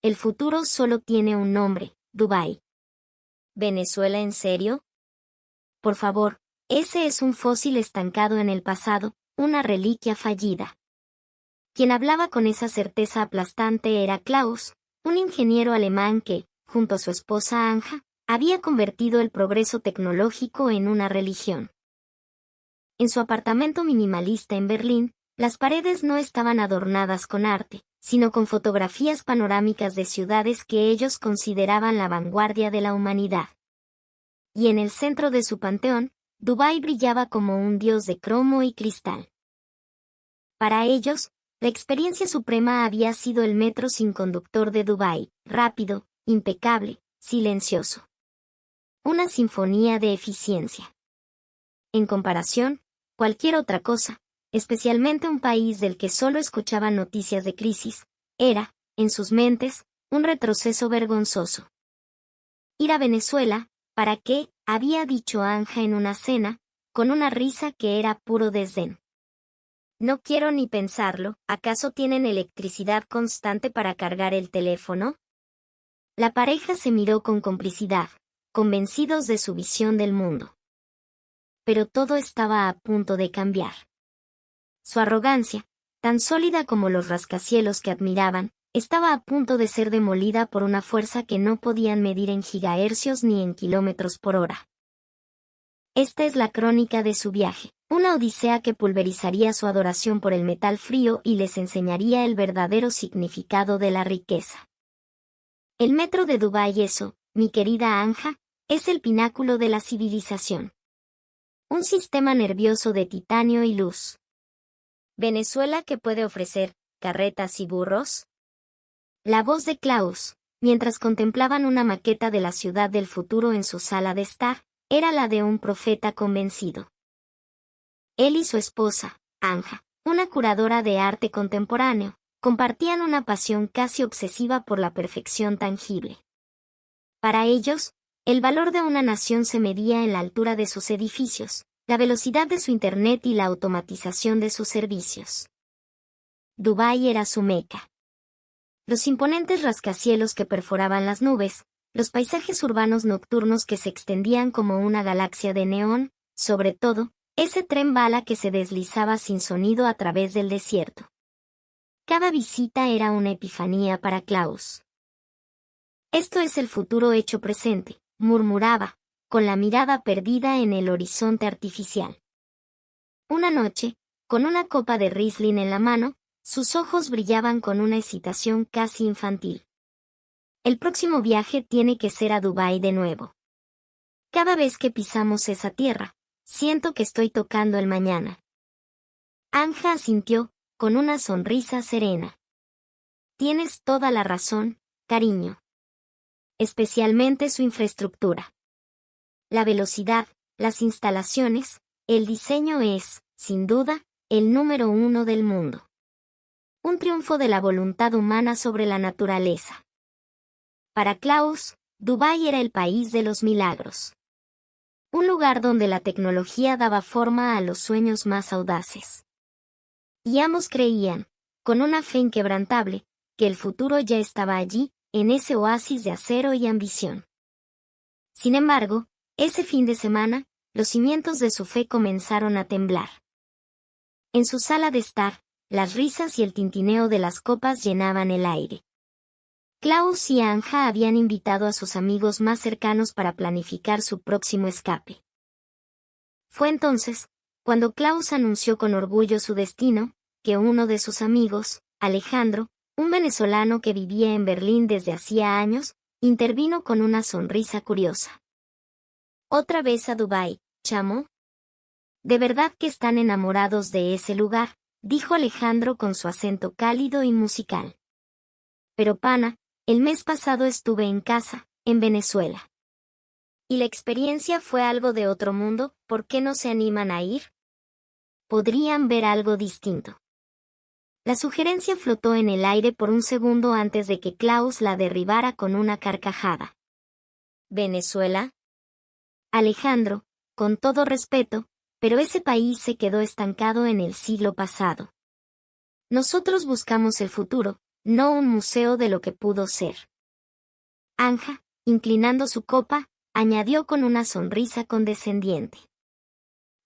el futuro solo tiene un nombre, Dubái. ¿Venezuela en serio? Por favor, ese es un fósil estancado en el pasado, una reliquia fallida. Quien hablaba con esa certeza aplastante era Klaus, un ingeniero alemán que, junto a su esposa Anja, había convertido el progreso tecnológico en una religión. En su apartamento minimalista en Berlín, las paredes no estaban adornadas con arte, sino con fotografías panorámicas de ciudades que ellos consideraban la vanguardia de la humanidad. Y en el centro de su panteón, Dubái brillaba como un dios de cromo y cristal. Para ellos, la experiencia suprema había sido el metro sin conductor de Dubái, rápido, impecable, silencioso. Una sinfonía de eficiencia. En comparación, cualquier otra cosa, especialmente un país del que solo escuchaban noticias de crisis, era, en sus mentes, un retroceso vergonzoso. Ir a Venezuela, ¿para qué?, había dicho Anja en una cena, con una risa que era puro desdén. No quiero ni pensarlo, ¿acaso tienen electricidad constante para cargar el teléfono? La pareja se miró con complicidad, convencidos de su visión del mundo. Pero todo estaba a punto de cambiar. Su arrogancia, tan sólida como los rascacielos que admiraban, estaba a punto de ser demolida por una fuerza que no podían medir en gigahercios ni en kilómetros por hora. Esta es la crónica de su viaje, una odisea que pulverizaría su adoración por el metal frío y les enseñaría el verdadero significado de la riqueza. El metro de Dubái, eso, mi querida Anja, es el pináculo de la civilización. Un sistema nervioso de titanio y luz. ¿Venezuela qué puede ofrecer? ¿Carretas y burros? La voz de Klaus, mientras contemplaban una maqueta de la ciudad del futuro en su sala de estar, era la de un profeta convencido. Él y su esposa, Anja, una curadora de arte contemporáneo, compartían una pasión casi obsesiva por la perfección tangible. Para ellos, el valor de una nación se medía en la altura de sus edificios, la velocidad de su internet y la automatización de sus servicios. Dubái era su meca. Los imponentes rascacielos que perforaban las nubes, los paisajes urbanos nocturnos que se extendían como una galaxia de neón, sobre todo, ese tren bala que se deslizaba sin sonido a través del desierto. Cada visita era una epifanía para Klaus. Esto es el futuro hecho presente, murmuraba, con la mirada perdida en el horizonte artificial. Una noche, con una copa de Riesling en la mano, sus ojos brillaban con una excitación casi infantil. El próximo viaje tiene que ser a Dubái de nuevo. Cada vez que pisamos esa tierra, siento que estoy tocando el mañana. Anja asintió, con una sonrisa serena. Tienes toda la razón, cariño. Especialmente su infraestructura. La velocidad, las instalaciones, el diseño es, sin duda, el número 1 del mundo. Un triunfo de la voluntad humana sobre la naturaleza. Para Klaus, Dubái era el país de los milagros. Un lugar donde la tecnología daba forma a los sueños más audaces. Y ambos creían, con una fe inquebrantable, que el futuro ya estaba allí, en ese oasis de acero y ambición. Sin embargo, ese fin de semana, los cimientos de su fe comenzaron a temblar. En su sala de estar, las risas y el tintineo de las copas llenaban el aire. Klaus y Anja habían invitado a sus amigos más cercanos para planificar su próximo escape. Fue entonces, cuando Klaus anunció con orgullo su destino, que uno de sus amigos, Alejandro, un venezolano que vivía en Berlín desde hacía años, intervino con una sonrisa curiosa. ¿Otra vez a Dubái, chamo? ¿De verdad que están enamorados de ese lugar?, dijo Alejandro con su acento cálido y musical. Pero pana, el mes pasado estuve en casa, en Venezuela. ¿Y la experiencia fue algo de otro mundo? ¿Por qué no se animan a ir? Podrían ver algo distinto. La sugerencia flotó en el aire por un segundo antes de que Klaus la derribara con una carcajada. ¿Venezuela? Alejandro, con todo respeto, pero ese país se quedó estancado en el siglo pasado. Nosotros buscamos el futuro, no un museo de lo que pudo ser. Anja, inclinando su copa, añadió con una sonrisa condescendiente.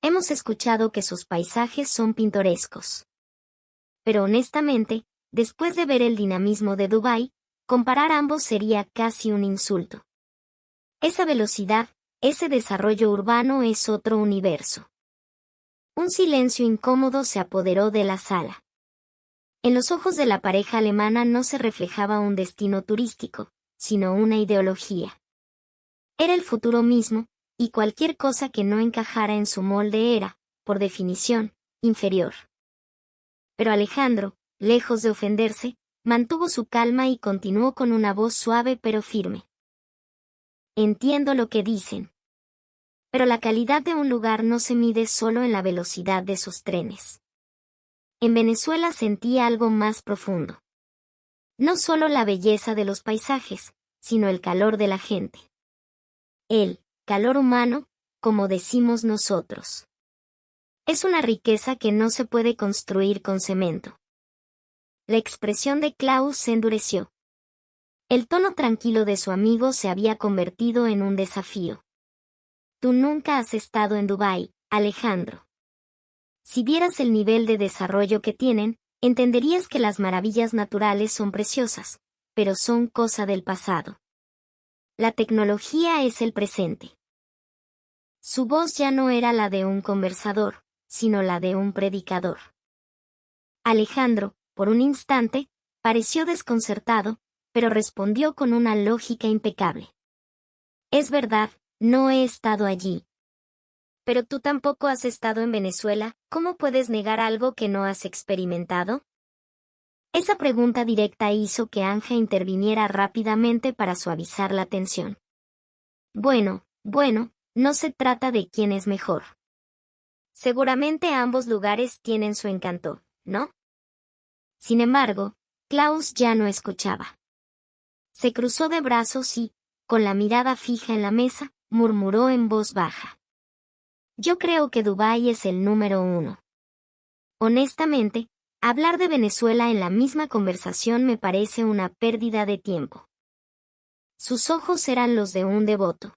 Hemos escuchado que sus paisajes son pintorescos. Pero honestamente, después de ver el dinamismo de Dubái, comparar ambos sería casi un insulto. Esa velocidad, ese desarrollo urbano es otro universo. Un silencio incómodo se apoderó de la sala. En los ojos de la pareja alemana no se reflejaba un destino turístico, sino una ideología. Era el futuro mismo, y cualquier cosa que no encajara en su molde era, por definición, inferior. Pero Alejandro, lejos de ofenderse, mantuvo su calma y continuó con una voz suave pero firme. Entiendo lo que dicen. Pero la calidad de un lugar no se mide solo en la velocidad de sus trenes. En Venezuela sentí algo más profundo. No solo la belleza de los paisajes, sino el calor de la gente. El calor humano, como decimos nosotros. Es una riqueza que no se puede construir con cemento. La expresión de Klaus se endureció. El tono tranquilo de su amigo se había convertido en un desafío. Tú nunca has estado en Dubái, Alejandro. Si vieras el nivel de desarrollo que tienen, entenderías que las maravillas naturales son preciosas, pero son cosa del pasado. La tecnología es el presente. Su voz ya no era la de un conversador, sino la de un predicador. Alejandro, por un instante, pareció desconcertado, pero respondió con una lógica impecable. Es verdad, no he estado allí. Pero tú tampoco has estado en Venezuela, ¿cómo puedes negar algo que no has experimentado? Esa pregunta directa hizo que Anja interviniera rápidamente para suavizar la tensión. Bueno, no se trata de quién es mejor. Seguramente ambos lugares tienen su encanto, ¿no? Sin embargo, Klaus ya no escuchaba. Se cruzó de brazos y, con la mirada fija en la mesa, murmuró en voz baja. Yo creo que Dubái es el número 1. Honestamente, hablar de Venezuela en la misma conversación me parece una pérdida de tiempo. Sus ojos eran los de un devoto.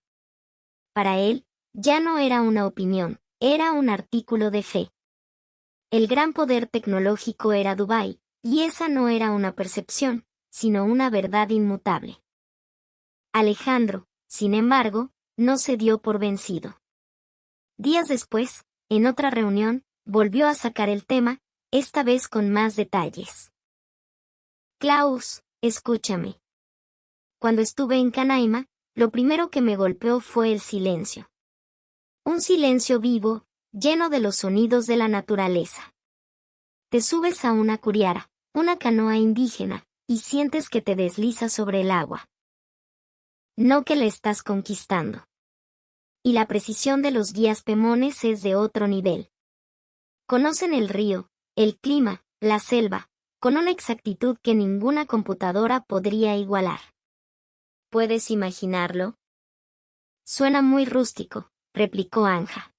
Para él, ya no era una opinión, era un artículo de fe. El gran poder tecnológico era Dubái, y esa no era una percepción, sino una verdad inmutable. Alejandro, sin embargo, no se dio por vencido. Días después, en otra reunión, volvió a sacar el tema, esta vez con más detalles. Klaus, escúchame. Cuando estuve en Canaima, lo primero que me golpeó fue el silencio. Un silencio vivo, lleno de los sonidos de la naturaleza. Te subes a una curiara, una canoa indígena, y sientes que te deslizas sobre el agua. No que la estás conquistando. Y la precisión de los guías pemones es de otro nivel. Conocen el río, el clima, la selva, con una exactitud que ninguna computadora podría igualar. ¿Puedes imaginarlo? Suena muy rústico, replicó Anja.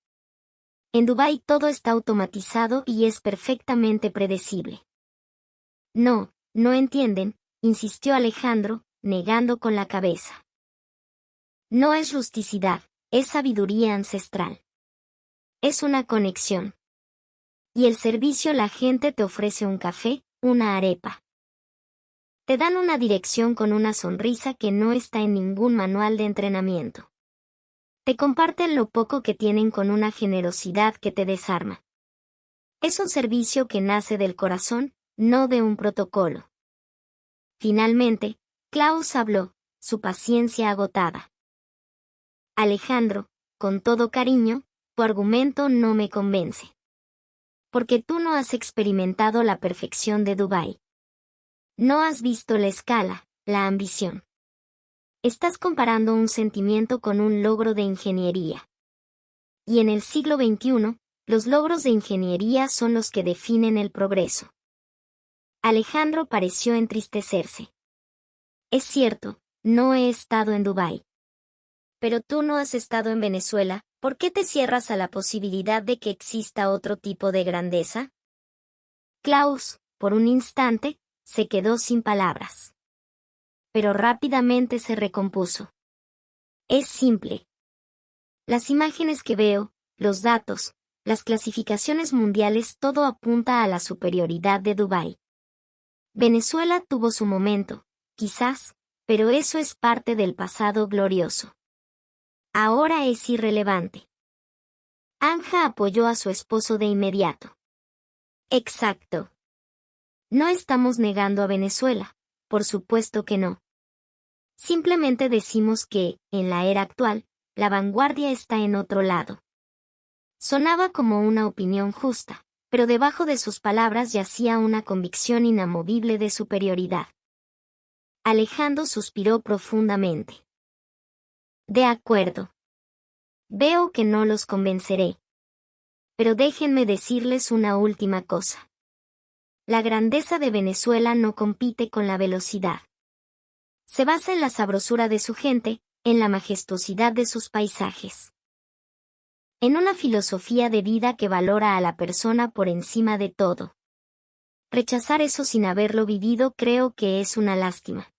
En Dubái todo está automatizado y es perfectamente predecible. No entienden, insistió Alejandro, negando con la cabeza. No es rusticidad, es sabiduría ancestral. Es una conexión. Y el servicio, la gente te ofrece un café, una arepa. Te dan una dirección con una sonrisa que no está en ningún manual de entrenamiento. Te comparten lo poco que tienen con una generosidad que te desarma. Es un servicio que nace del corazón, no de un protocolo. Finalmente, Klaus habló, su paciencia agotada. Alejandro, con todo cariño, tu argumento no me convence. Porque tú no has experimentado la perfección de Dubái. No has visto la escala, la ambición. Estás comparando un sentimiento con un logro de ingeniería. Y en el siglo XXI, los logros de ingeniería son los que definen el progreso. Alejandro pareció entristecerse. Es cierto, no he estado en Dubái. Pero tú no has estado en Venezuela, ¿por qué te cierras a la posibilidad de que exista otro tipo de grandeza? Klaus, por un instante, se quedó sin palabras. Pero rápidamente se recompuso. Es simple. Las imágenes que veo, los datos, las clasificaciones mundiales, todo apunta a la superioridad de Dubái. Venezuela tuvo su momento, quizás, pero eso es parte del pasado glorioso. Ahora es irrelevante. Anja apoyó a su esposo de inmediato. Exacto. No estamos negando a Venezuela, por supuesto que no. Simplemente decimos que, en la era actual, la vanguardia está en otro lado. Sonaba como una opinión justa, pero debajo de sus palabras yacía una convicción inamovible de superioridad. Alejandro suspiró profundamente. De acuerdo. Veo que no los convenceré. Pero déjenme decirles una última cosa. La grandeza de Venezuela no compite con la velocidad. Se basa en la sabrosura de su gente, en la majestuosidad de sus paisajes. En una filosofía de vida que valora a la persona por encima de todo. Rechazar eso sin haberlo vivido creo que es una lástima.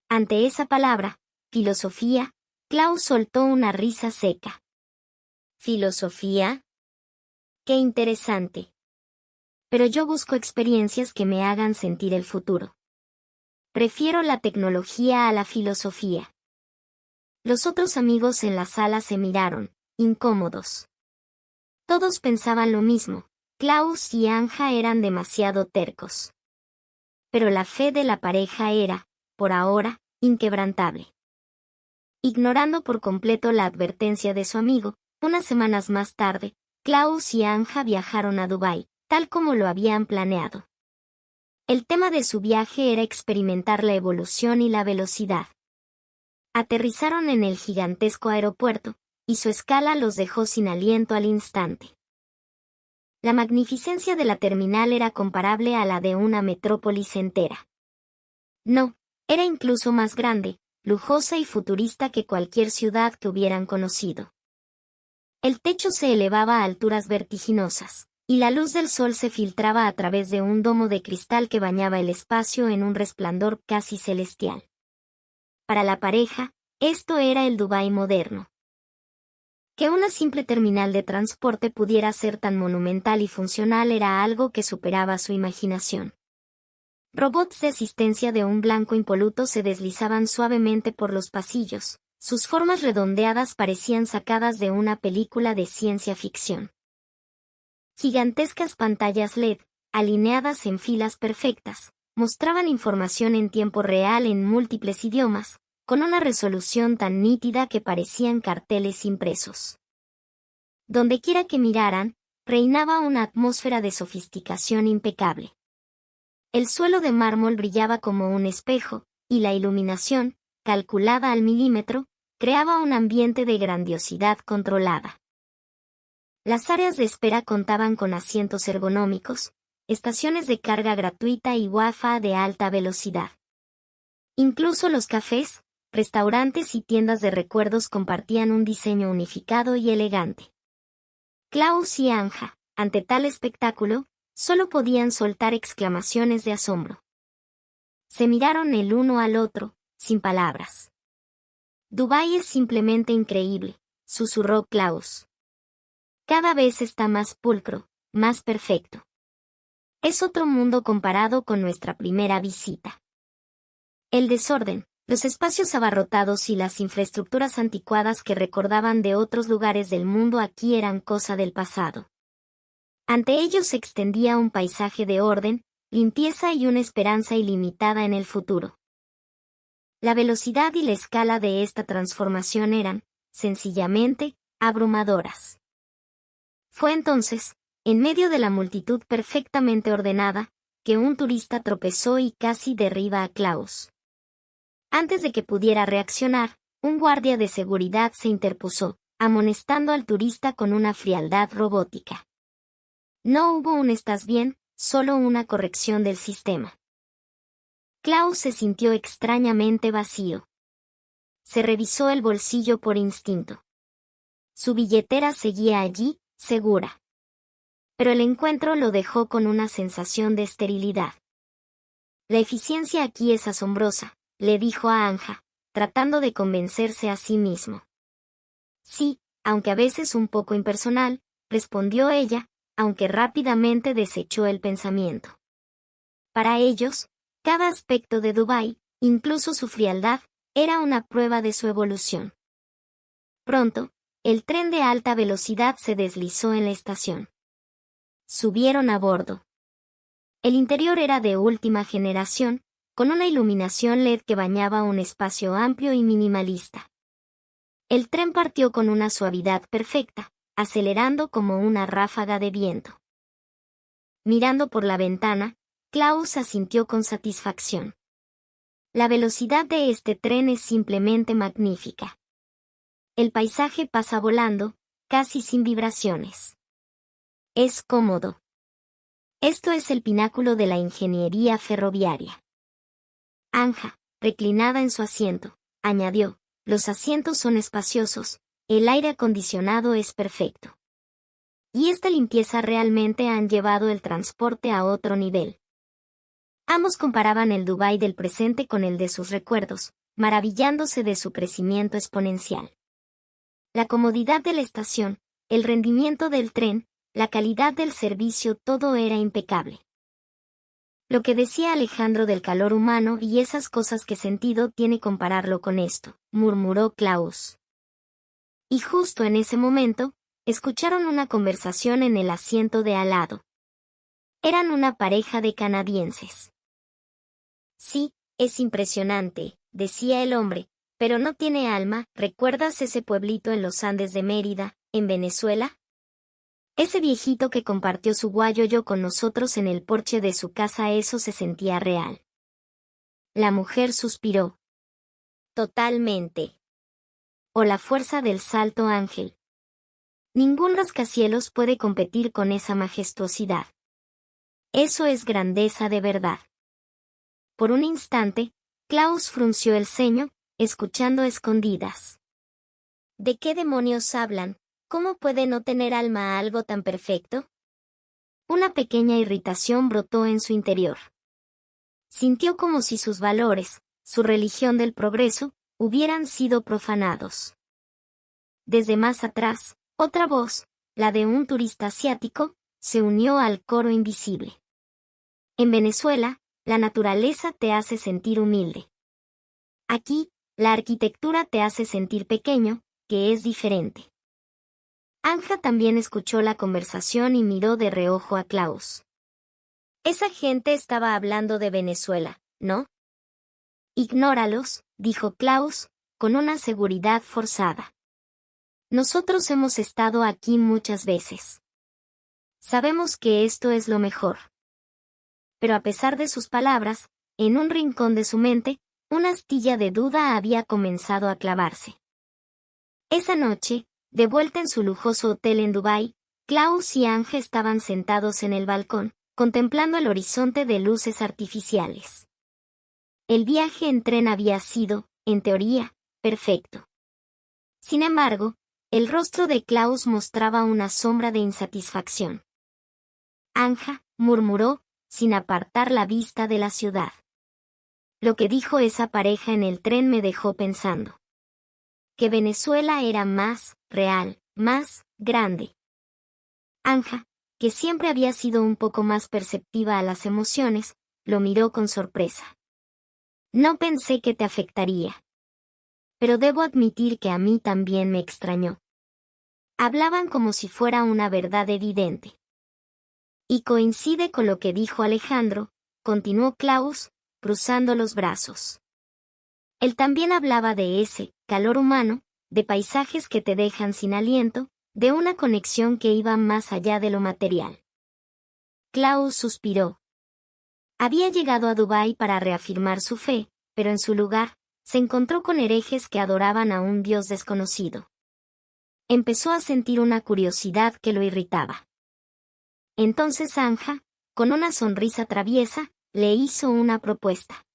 Ante esa palabra, filosofía, Klaus soltó una risa seca. ¿Filosofía? ¡Qué interesante! Pero yo busco experiencias que me hagan sentir el futuro. Prefiero la tecnología a la filosofía. Los otros amigos en la sala se miraron, incómodos. Todos pensaban lo mismo, Klaus y Anja eran demasiado tercos. Pero la fe de la pareja era, por ahora, inquebrantable. Ignorando por completo la advertencia de su amigo, unas semanas más tarde, Klaus y Anja viajaron a Dubái, tal como lo habían planeado. El tema de su viaje era experimentar la evolución y la velocidad. Aterrizaron en el gigantesco aeropuerto, y su escala los dejó sin aliento al instante. La magnificencia de la terminal era comparable a la de una metrópolis entera. No, era incluso más grande, lujosa y futurista que cualquier ciudad que hubieran conocido. El techo se elevaba a alturas vertiginosas, y la luz del sol se filtraba a través de un domo de cristal que bañaba el espacio en un resplandor casi celestial. Para la pareja, esto era el Dubái moderno. Que una simple terminal de transporte pudiera ser tan monumental y funcional era algo que superaba su imaginación. Robots de asistencia de un blanco impoluto se deslizaban suavemente por los pasillos, sus formas redondeadas parecían sacadas de una película de ciencia ficción. Gigantescas pantallas LED, alineadas en filas perfectas, mostraban información en tiempo real en múltiples idiomas, con una resolución tan nítida que parecían carteles impresos. Dondequiera que miraran, reinaba una atmósfera de sofisticación impecable. El suelo de mármol brillaba como un espejo, y la iluminación, calculada al milímetro, creaba un ambiente de grandiosidad controlada. Las áreas de espera contaban con asientos ergonómicos, estaciones de carga gratuita y Wi-Fi de alta velocidad. Incluso los cafés, restaurantes y tiendas de recuerdos compartían un diseño unificado y elegante. Klaus y Anja, ante tal espectáculo, solo podían soltar exclamaciones de asombro. Se miraron el uno al otro, sin palabras. Dubái es simplemente increíble, susurró Klaus. Cada vez está más pulcro, más perfecto. Es otro mundo comparado con nuestra primera visita. El desorden, los espacios abarrotados y las infraestructuras anticuadas que recordaban de otros lugares del mundo aquí eran cosa del pasado. Ante ellos se extendía un paisaje de orden, limpieza y una esperanza ilimitada en el futuro. La velocidad y la escala de esta transformación eran, sencillamente, abrumadoras. Fue entonces, en medio de la multitud perfectamente ordenada, que un turista tropezó y casi derriba a Klaus. Antes de que pudiera reaccionar, un guardia de seguridad se interpuso, amonestando al turista con una frialdad robótica. No hubo un «¿estás bien?», solo una corrección del sistema. Klaus se sintió extrañamente vacío. Se revisó el bolsillo por instinto. Su billetera seguía allí, segura. Pero el encuentro lo dejó con una sensación de esterilidad. La eficiencia aquí es asombrosa, le dijo a Anja, tratando de convencerse a sí mismo. Sí, aunque a veces un poco impersonal, respondió ella, aunque rápidamente desechó el pensamiento. Para ellos, cada aspecto de Dubái, incluso su frialdad, era una prueba de su evolución. Pronto, el tren de alta velocidad se deslizó en la estación. Subieron a bordo. El interior era de última generación, con una iluminación LED que bañaba un espacio amplio y minimalista. El tren partió con una suavidad perfecta, acelerando como una ráfaga de viento. Mirando por la ventana, Klaus asintió con satisfacción. La velocidad de este tren es simplemente magnífica. El paisaje pasa volando, casi sin vibraciones. Es cómodo. Esto es el pináculo de la ingeniería ferroviaria. Anja, reclinada en su asiento, añadió, los asientos son espaciosos, el aire acondicionado es perfecto. Y esta limpieza realmente han llevado el transporte a otro nivel. Ambos comparaban el Dubái del presente con el de sus recuerdos, maravillándose de su crecimiento exponencial. La comodidad de la estación, el rendimiento del tren, la calidad del servicio, todo era impecable. Lo que decía Alejandro del calor humano y esas cosas que sentido tiene compararlo con esto, murmuró Klaus. Y justo en ese momento, escucharon una conversación en el asiento de al lado. Eran una pareja de canadienses. Sí, es impresionante, decía el hombre, pero no tiene alma. ¿Recuerdas ese pueblito en los Andes de Mérida, en Venezuela? Ese viejito que compartió su guayoyo con nosotros en el porche de su casa, eso se sentía real. La mujer suspiró. Totalmente. O la fuerza del Salto Ángel. Ningún rascacielos puede competir con esa majestuosidad. Eso es grandeza de verdad. Por un instante, Klaus frunció el ceño, escuchando a escondidas. ¿De qué demonios hablan? ¿Cómo puede no tener alma algo tan perfecto? Una pequeña irritación brotó en su interior. Sintió como si sus valores, su religión del progreso, hubieran sido profanados. Desde más atrás, otra voz, la de un turista asiático, se unió al coro invisible. En Venezuela, la naturaleza te hace sentir humilde. Aquí, la arquitectura te hace sentir pequeño, que es diferente. Anja también escuchó la conversación y miró de reojo a Klaus. Esa gente estaba hablando de Venezuela, ¿no? Ignóralos, dijo Klaus, con una seguridad forzada. Nosotros hemos estado aquí muchas veces. Sabemos que esto es lo mejor. Pero a pesar de sus palabras, en un rincón de su mente, una astilla de duda había comenzado a clavarse. Esa noche, de vuelta en su lujoso hotel en Dubái, Klaus y Anja estaban sentados en el balcón, contemplando el horizonte de luces artificiales. El viaje en tren había sido, en teoría, perfecto. Sin embargo, el rostro de Klaus mostraba una sombra de insatisfacción. Anja, murmuró, sin apartar la vista de la ciudad. Lo que dijo esa pareja en el tren me dejó pensando. Que Venezuela era más real, más grande. Anja, que siempre había sido un poco más perceptiva a las emociones, lo miró con sorpresa. No pensé que te afectaría. Pero debo admitir que a mí también me extrañó. Hablaban como si fuera una verdad evidente. Y coincide con lo que dijo Alejandro, continuó Klaus, cruzando los brazos. Él también hablaba de ese calor humano, de paisajes que te dejan sin aliento, de una conexión que iba más allá de lo material. Klaus suspiró. Había llegado a Dubái para reafirmar su fe, pero en su lugar, se encontró con herejes que adoraban a un dios desconocido. Empezó a sentir una curiosidad que lo irritaba. Entonces Anja, con una sonrisa traviesa, le hizo una propuesta.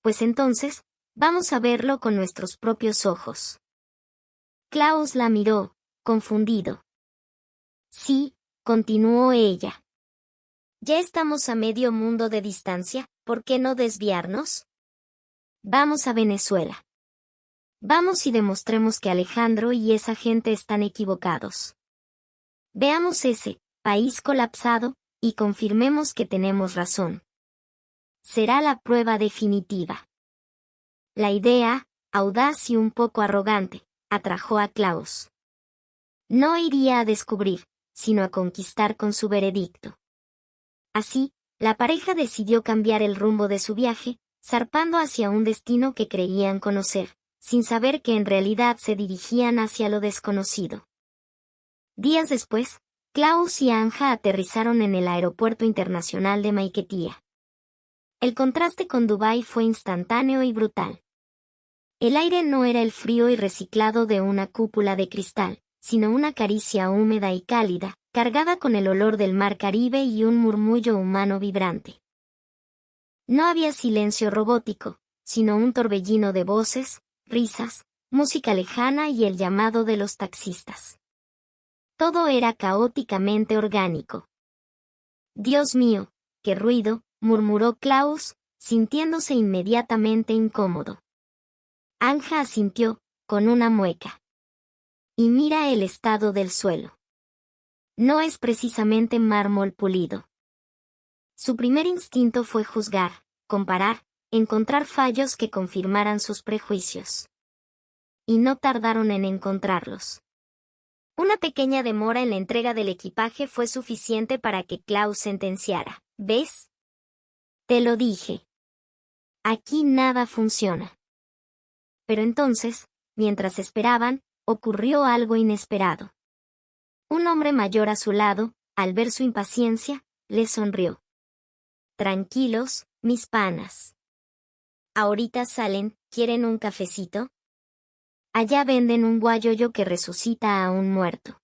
Pues entonces, vamos a verlo con nuestros propios ojos. Klaus la miró, confundido. Sí, continuó ella. Ya estamos a medio mundo de distancia, ¿por qué no desviarnos? Vamos a Venezuela. Vamos y demostremos que Alejandro y esa gente están equivocados. Veamos ese país colapsado y confirmemos que tenemos razón. Será la prueba definitiva. La idea, audaz y un poco arrogante, atrajo a Klaus. No iría a descubrir, sino a conquistar con su veredicto. Así, la pareja decidió cambiar el rumbo de su viaje, zarpando hacia un destino que creían conocer, sin saber que en realidad se dirigían hacia lo desconocido. Días después, Klaus y Anja aterrizaron en el Aeropuerto Internacional de Maiquetía. El contraste con Dubái fue instantáneo y brutal. El aire no era el frío y reciclado de una cúpula de cristal, sino una caricia húmeda y cálida, cargada con el olor del mar Caribe y un murmullo humano vibrante. No había silencio robótico, sino un torbellino de voces, risas, música lejana y el llamado de los taxistas. Todo era caóticamente orgánico. Dios mío, qué ruido, murmuró Klaus, sintiéndose inmediatamente incómodo. Anja asintió, con una mueca. Y mira el estado del suelo. No es precisamente mármol pulido. Su primer instinto fue juzgar, comparar, encontrar fallos que confirmaran sus prejuicios. Y no tardaron en encontrarlos. Una pequeña demora en la entrega del equipaje fue suficiente para que Klaus sentenciara. ¿Ves? Te lo dije. Aquí nada funciona. Pero entonces, mientras esperaban, ocurrió algo inesperado. Un hombre mayor a su lado, al ver su impaciencia, le sonrió. Tranquilos, mis panas. Ahorita salen, ¿quieren un cafecito? Allá venden un guayoyo que resucita a un muerto.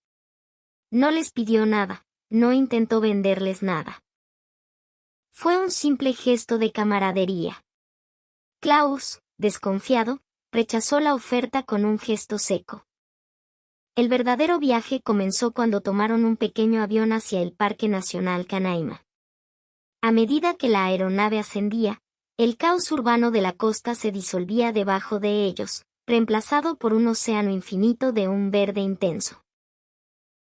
No les pidió nada, no intentó venderles nada. Fue un simple gesto de camaradería. Klaus, desconfiado, rechazó la oferta con un gesto seco. El verdadero viaje comenzó cuando tomaron un pequeño avión hacia el Parque Nacional Canaima. A medida que la aeronave ascendía, el caos urbano de la costa se disolvía debajo de ellos, reemplazado por un océano infinito de un verde intenso.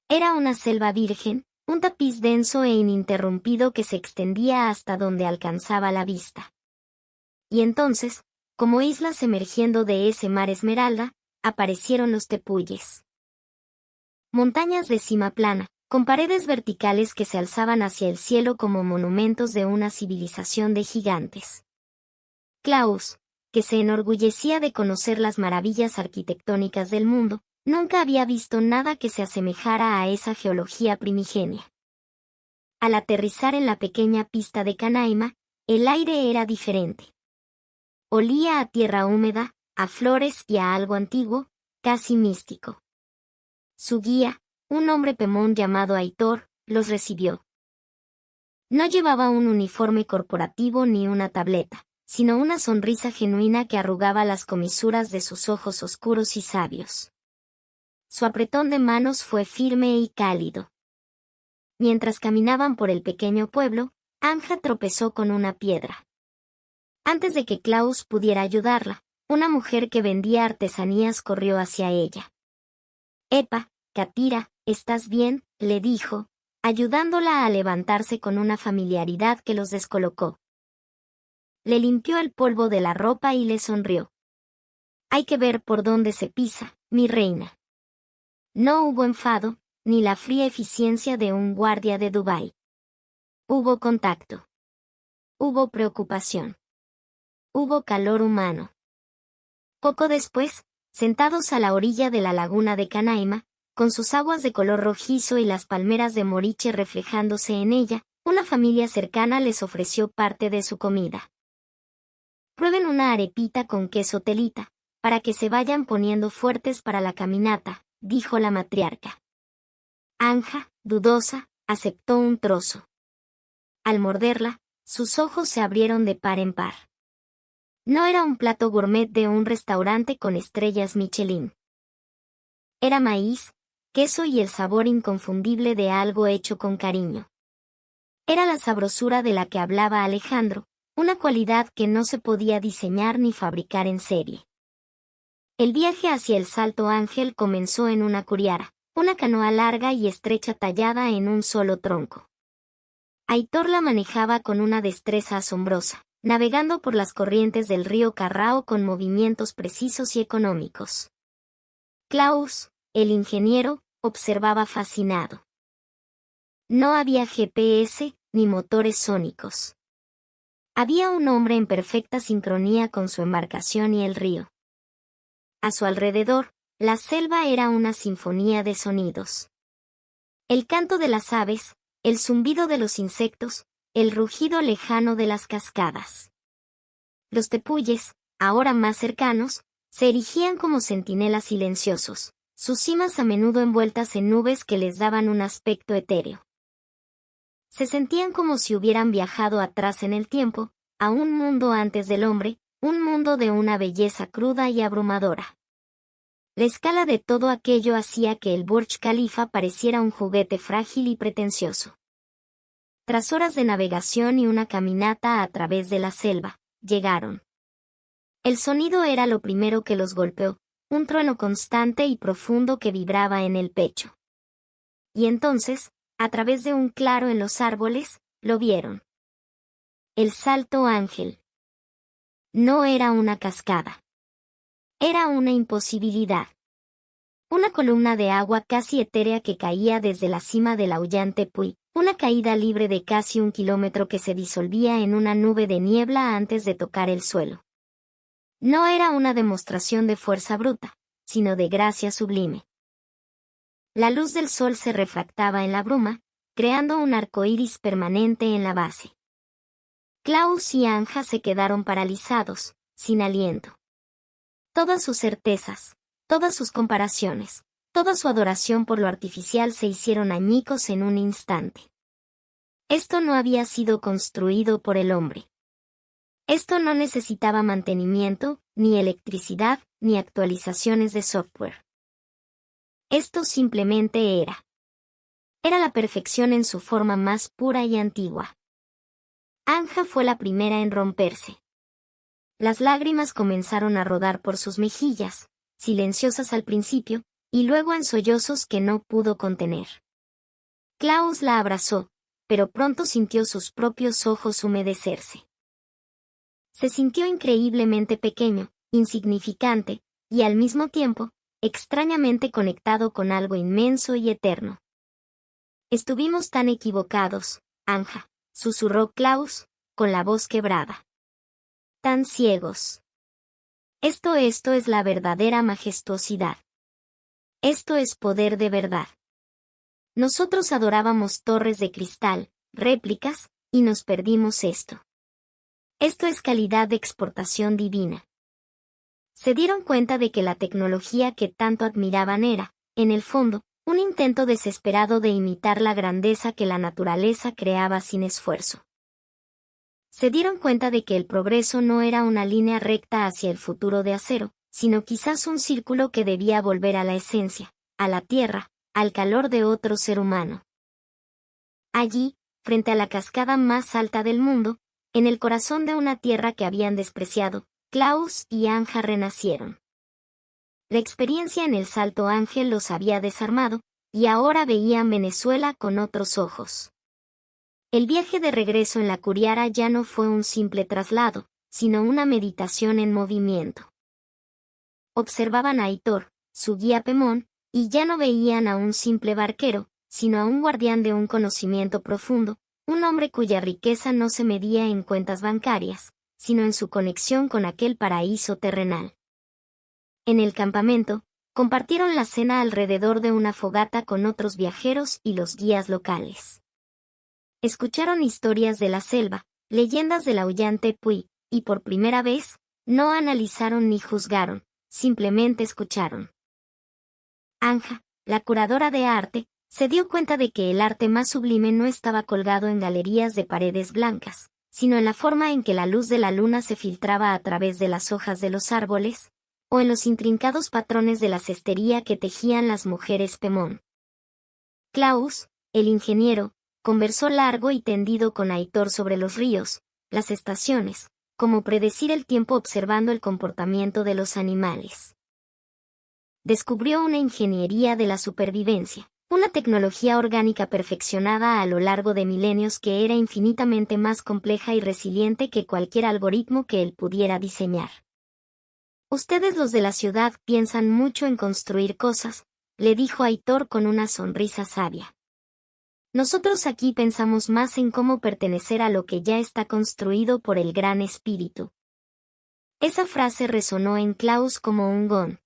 Era una selva virgen, un tapiz denso e ininterrumpido que se extendía hasta donde alcanzaba la vista. Y entonces, como islas emergiendo de ese mar esmeralda, aparecieron los tepuyes. Montañas de cima plana, con paredes verticales que se alzaban hacia el cielo como monumentos de una civilización de gigantes. Klaus, que se enorgullecía de conocer las maravillas arquitectónicas del mundo, nunca había visto nada que se asemejara a esa geología primigenia. Al aterrizar en la pequeña pista de Canaima, el aire era diferente. Olía a tierra húmeda, a flores y a algo antiguo, casi místico. Su guía, un hombre pemón llamado Aitor, los recibió. No llevaba un uniforme corporativo ni una tableta, sino una sonrisa genuina que arrugaba las comisuras de sus ojos oscuros y sabios. Su apretón de manos fue firme y cálido. Mientras caminaban por el pequeño pueblo, Anja tropezó con una piedra. Antes de que Klaus pudiera ayudarla, una mujer que vendía artesanías corrió hacia ella. «Epa, Katira, ¿estás bien?», le dijo, ayudándola a levantarse con una familiaridad que los descolocó. Le limpió el polvo de la ropa y le sonrió. «Hay que ver por dónde se pisa, mi reina». No hubo enfado, ni la fría eficiencia de un guardia de Dubái. Hubo contacto. Hubo preocupación. Hubo calor humano. Poco después, sentados a la orilla de la laguna de Canaima, con sus aguas de color rojizo y las palmeras de moriche reflejándose en ella, una familia cercana les ofreció parte de su comida. «Prueben una arepita con queso telita, para que se vayan poniendo fuertes para la caminata», dijo la matriarca. Anja, dudosa, aceptó un trozo. Al morderla, sus ojos se abrieron de par en par. No era un plato gourmet de un restaurante con estrellas Michelin. Era maíz, queso y el sabor inconfundible de algo hecho con cariño. Era la sabrosura de la que hablaba Alejandro, una cualidad que no se podía diseñar ni fabricar en serie. El viaje hacia el Salto Ángel comenzó en una curiara, una canoa larga y estrecha tallada en un solo tronco. Aitor la manejaba con una destreza asombrosa, navegando por las corrientes del río Carrao con movimientos precisos y económicos. Klaus, el ingeniero, observaba fascinado. No había GPS ni motores sónicos. Había un hombre en perfecta sincronía con su embarcación y el río. A su alrededor, la selva era una sinfonía de sonidos. El canto de las aves, el zumbido de los insectos, el rugido lejano de las cascadas. Los tepuyes, ahora más cercanos, se erigían como centinelas silenciosos, sus cimas a menudo envueltas en nubes que les daban un aspecto etéreo. Se sentían como si hubieran viajado atrás en el tiempo, a un mundo antes del hombre, un mundo de una belleza cruda y abrumadora. La escala de todo aquello hacía que el Burj Khalifa pareciera un juguete frágil y pretencioso. Tras horas de navegación y una caminata a través de la selva, llegaron. El sonido era lo primero que los golpeó, un trueno constante y profundo que vibraba en el pecho. Y entonces, a través de un claro en los árboles, lo vieron. El Salto Ángel. No era una cascada. Era una imposibilidad. Una columna de agua casi etérea que caía desde la cima del aullante Puy, una caída libre de casi 1 kilómetro que se disolvía en una nube de niebla antes de tocar el suelo. No era una demostración de fuerza bruta, sino de gracia sublime. La luz del sol se refractaba en la bruma, creando un arco iris permanente en la base. Klaus y Anja se quedaron paralizados, sin aliento. Todas sus certezas, todas sus comparaciones, toda su adoración por lo artificial se hicieron añicos en un instante. Esto no había sido construido por el hombre. Esto no necesitaba mantenimiento, ni electricidad, ni actualizaciones de software. Esto simplemente era. Era la perfección en su forma más pura y antigua. Anja fue la primera en romperse. Las lágrimas comenzaron a rodar por sus mejillas, silenciosas al principio, y luego en sollozos que no pudo contener. Klaus la abrazó, pero pronto sintió sus propios ojos humedecerse. Se sintió increíblemente pequeño, insignificante, y al mismo tiempo, extrañamente conectado con algo inmenso y eterno. Estuvimos tan equivocados, Anja, susurró Klaus, con la voz quebrada. Tan ciegos. Esto es la verdadera majestuosidad. Esto es poder de verdad. Nosotros adorábamos torres de cristal, réplicas, y nos perdimos esto. Esto es calidad de exportación divina. Se dieron cuenta de que la tecnología que tanto admiraban era, en el fondo, un intento desesperado de imitar la grandeza que la naturaleza creaba sin esfuerzo. Se dieron cuenta de que el progreso no era una línea recta hacia el futuro de acero, sino quizás un círculo que debía volver a la esencia, a la tierra, al calor de otro ser humano. Allí, frente a la cascada más alta del mundo, en el corazón de una tierra que habían despreciado, Klaus y Anja renacieron. La experiencia en el Salto Ángel los había desarmado, y ahora veían Venezuela con otros ojos. El viaje de regreso en la curiara ya no fue un simple traslado, sino una meditación en movimiento. Observaban a Aitor, su guía Pemón, y ya no veían a un simple barquero, sino a un guardián de un conocimiento profundo, un hombre cuya riqueza no se medía en cuentas bancarias, sino en su conexión con aquel paraíso terrenal. En el campamento, compartieron la cena alrededor de una fogata con otros viajeros y los guías locales. Escucharon historias de la selva, leyendas del aullante Puy, y por primera vez, no analizaron ni juzgaron, simplemente escucharon. Anja, la curadora de arte, se dio cuenta de que el arte más sublime no estaba colgado en galerías de paredes blancas, sino en la forma en que la luz de la luna se filtraba a través de las hojas de los árboles, o en los intrincados patrones de la cestería que tejían las mujeres Pemón. Klaus, el ingeniero, conversó largo y tendido con Aitor sobre los ríos, las estaciones, como predecir el tiempo observando el comportamiento de los animales. Descubrió una ingeniería de la supervivencia, una tecnología orgánica perfeccionada a lo largo de milenios que era infinitamente más compleja y resiliente que cualquier algoritmo que él pudiera diseñar. Ustedes los de la ciudad piensan mucho en construir cosas, le dijo Aitor con una sonrisa sabia. Nosotros aquí pensamos más en cómo pertenecer a lo que ya está construido por el Gran Espíritu. Esa frase resonó en Klaus como un gong.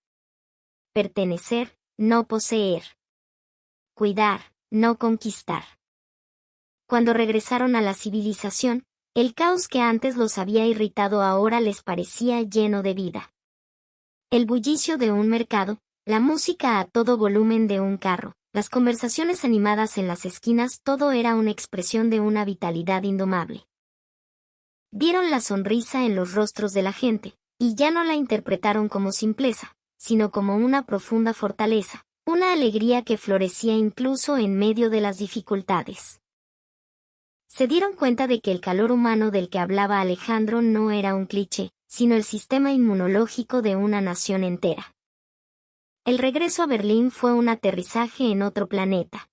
Pertenecer, no poseer. Cuidar, no conquistar. Cuando regresaron a la civilización, el caos que antes los había irritado ahora les parecía lleno de vida. El bullicio de un mercado, la música a todo volumen de un carro, las conversaciones animadas en las esquinas, todo era una expresión de una vitalidad indomable. Vieron la sonrisa en los rostros de la gente, y ya no la interpretaron como simpleza, sino como una profunda fortaleza, una alegría que florecía incluso en medio de las dificultades. Se dieron cuenta de que el calor humano del que hablaba Alejandro no era un cliché, sino el sistema inmunológico de una nación entera. El regreso a Berlín fue un aterrizaje en otro planeta.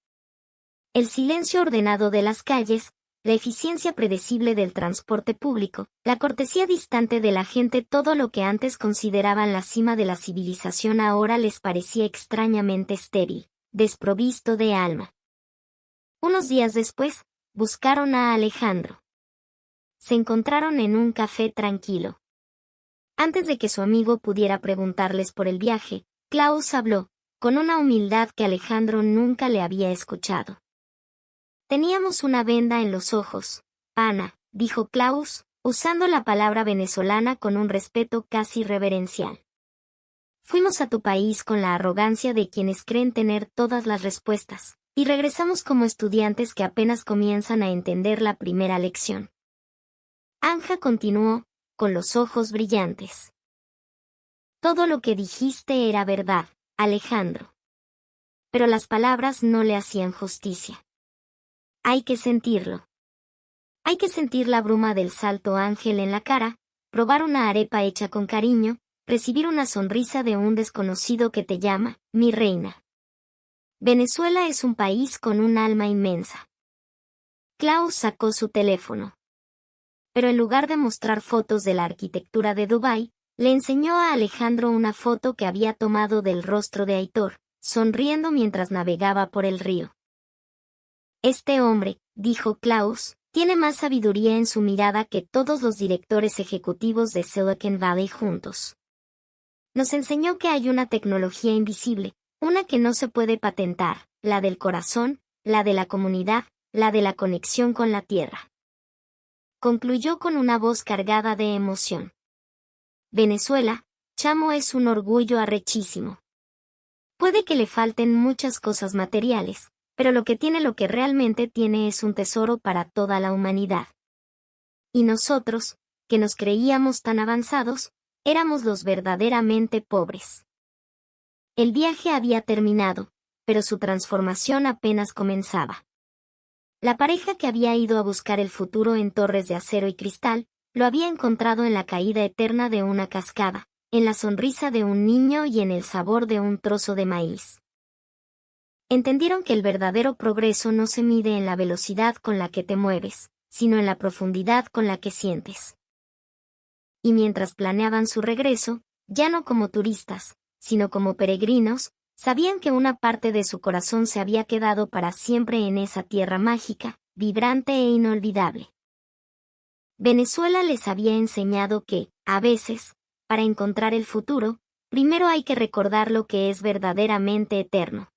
El silencio ordenado de las calles, la eficiencia predecible del transporte público, la cortesía distante de la gente, todo lo que antes consideraban la cima de la civilización ahora les parecía extrañamente estéril, desprovisto de alma. Unos días después, buscaron a Alejandro. Se encontraron en un café tranquilo. Antes de que su amigo pudiera preguntarles por el viaje, Klaus habló, con una humildad que Alejandro nunca le había escuchado. Teníamos una venda en los ojos, Ana, dijo Klaus, usando la palabra venezolana con un respeto casi reverencial. Fuimos a tu país con la arrogancia de quienes creen tener todas las respuestas, y regresamos como estudiantes que apenas comienzan a entender la primera lección. Anja continuó, con los ojos brillantes. Todo lo que dijiste era verdad, Alejandro. Pero las palabras no le hacían justicia. Hay que sentirlo. Hay que sentir la bruma del salto ángel en la cara, probar una arepa hecha con cariño, recibir una sonrisa de un desconocido que te llama, mi reina. Venezuela es un país con un alma inmensa. Klaus sacó su teléfono. Pero en lugar de mostrar fotos de la arquitectura de Dubái, le enseñó a Alejandro una foto que había tomado del rostro de Aitor, sonriendo mientras navegaba por el río. Este hombre, dijo Klaus, tiene más sabiduría en su mirada que todos los directores ejecutivos de Silicon Valley juntos. Nos enseñó que hay una tecnología invisible, una que no se puede patentar, la del corazón, la de la comunidad, la de la conexión con la tierra. Concluyó con una voz cargada de emoción. Venezuela, chamo, es un orgullo arrechísimo. Puede que le falten muchas cosas materiales, pero lo que realmente tiene es un tesoro para toda la humanidad. Y nosotros, que nos creíamos tan avanzados, éramos los verdaderamente pobres. El viaje había terminado, pero su transformación apenas comenzaba. La pareja que había ido a buscar el futuro en torres de acero y cristal, lo había encontrado en la caída eterna de una cascada, en la sonrisa de un niño y en el sabor de un trozo de maíz. Entendieron que el verdadero progreso no se mide en la velocidad con la que te mueves, sino en la profundidad con la que sientes. Y mientras planeaban su regreso, ya no como turistas, sino como peregrinos, sabían que una parte de su corazón se había quedado para siempre en esa tierra mágica, vibrante e inolvidable. Venezuela les había enseñado que, a veces, para encontrar el futuro, primero hay que recordar lo que es verdaderamente eterno.